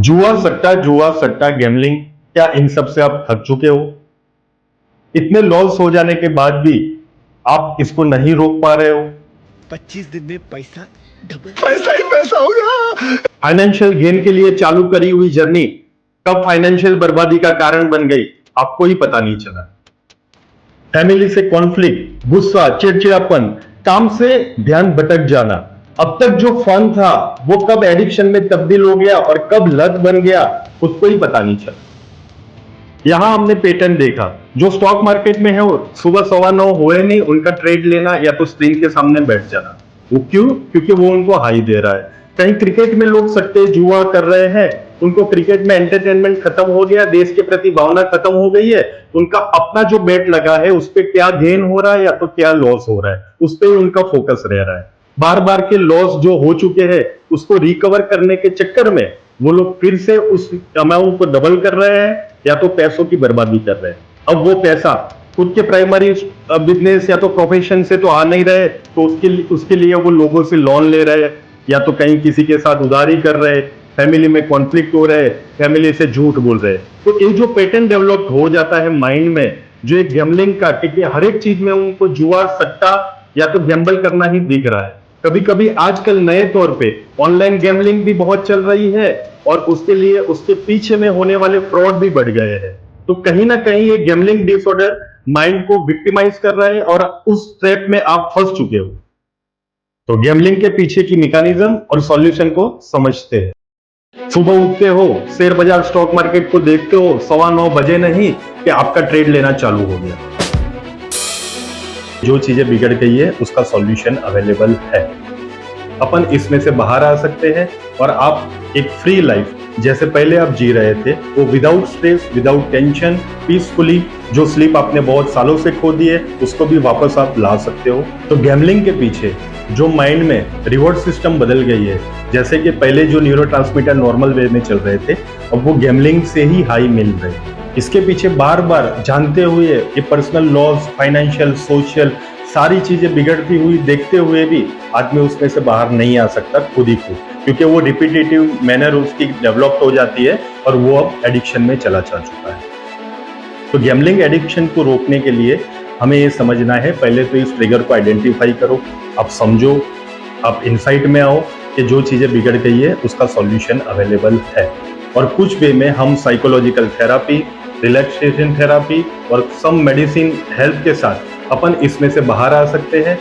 जुआ सट्टा गैम्बलिंग, क्या इन सब से आप थक चुके हो? इतने लॉस हो जाने के बाद भी आप इसको नहीं रोक पा रहे हो? 25 दिन में पैसा डबल, पैसा ही पैसा होगा। फाइनेंशियल गेन के लिए चालू करी हुई जर्नी कब फाइनेंशियल बर्बादी का कारण बन गई, आपको ही पता नहीं चला। फैमिली से कॉन्फ्लिक्ट, गुस्सा, चिड़चिड़ापन, काम से ध्यान भटक जाना, अब तक जो फन था वो कब एडिक्शन में तब्दील हो गया और कब लत बन गया, उसको ही पता नहीं चला। यहां हमने पैटर्न देखा, जो स्टॉक मार्केट में है वो सुबह 9:15 हुए नहीं उनका ट्रेड लेना या तो स्क्रीन के सामने बैठ जाना। वो क्यों? क्योंकि वो उनको हाई दे रहा है। कहीं क्रिकेट में लोग सट्टे जुआ कर रहे हैं, उनको क्रिकेट में एंटरटेनमेंट खत्म हो गया, देश के प्रति भावना खत्म हो गई है, उनका अपना जो बेट लगा है उस पर क्या गेन हो रहा है या तो क्या लॉस हो रहा है, उस पर उनका फोकस रह रहा है। बार बार के लॉस जो हो चुके हैं उसको रिकवर करने के चक्कर में वो लोग फिर से उस अमाउंट को डबल कर रहे हैं या तो पैसों की बर्बादी कर रहे हैं। अब वो पैसा खुद के प्राइमरी बिजनेस या तो प्रोफेशन से तो आ नहीं रहे, तो उसके लिए वो लोगों से लोन ले रहे हैं या तो कहीं किसी के साथ उधारी कर रहे हैं, फैमिली में कॉन्फ्लिक्ट हो रहे, फैमिली से झूठ बोल रहे। तो ये जो पैटर्न डेवलप हो जाता है माइंड में, जो एक गैम्बलिंग का, क्योंकि हर एक चीज में उनको जुआ सट्टा या तो गैम्बल करना ही दिख रहा है। कभी कभी आजकल नए तौर पे ऑनलाइन गैम्बलिंग भी बहुत चल रही है और उसके लिए उसके पीछे में होने वाले फ्रॉड भी बढ़ गए हैं। तो कहीं ना कहीं ये गैम्बलिंग डिसऑर्डर माइंड को विक्टिमाइज कर रहा है और उस ट्रैप में आप फंस चुके हो। तो गैम्बलिंग के पीछे की मैकेनिज्म और सॉल्यूशन को समझते हैं। सुबह उठते हो, शेयर बाजार स्टॉक मार्केट को देखते हो, 9:15 बजे नहीं कि आपका ट्रेड लेना चालू हो गया। जो चीजें बिगड़ गई है उसका सॉल्यूशन अवेलेबल है। अपन इसमें से बाहर आ सकते हैं और आप एक फ्री लाइफ जैसे पहले आप जी रहे थे, वो without stress, without tension, peacefully, जो स्लीप आपने बहुत सालों से खो दी है उसको भी वापस आप ला सकते हो। तो गैम्बलिंग के पीछे जो माइंड में रिवॉर्ड सिस्टम बदल गई है, जैसे कि पहले जो न्यूरोट्रांसमीटर नॉर्मल वे में चल रहे थे, अब वो गैम्बलिंग से ही हाई मिल रहे हैं। इसके पीछे बार बार जानते हुए ये पर्सनल लॉस, फाइनेंशियल, सोशल सारी चीजें बिगड़ती हुई देखते हुए भी आदमी उसमें से बाहर नहीं आ सकता खुद ही खुद, क्योंकि वो रिपीटेटिव मैनर उसकी डेवलप हो जाती है और वो अब एडिक्शन में चला जा चुका है। तो गैम्बलिंग एडिक्शन को रोकने के लिए हमें ये समझना है, पहले तो इस ट्रिगर को आइडेंटिफाई करो, आप समझो, आप इनसाइट में आओ कि जो चीजें बिगड़ गई है उसका सॉल्यूशन अवेलेबल है। और कुछ वे में हम साइकोलॉजिकल थेरापी, रिलैक्सेशन थेरापी और सम मेडिसिन हेल्प के साथ अपन इसमें से बाहर आ सकते हैं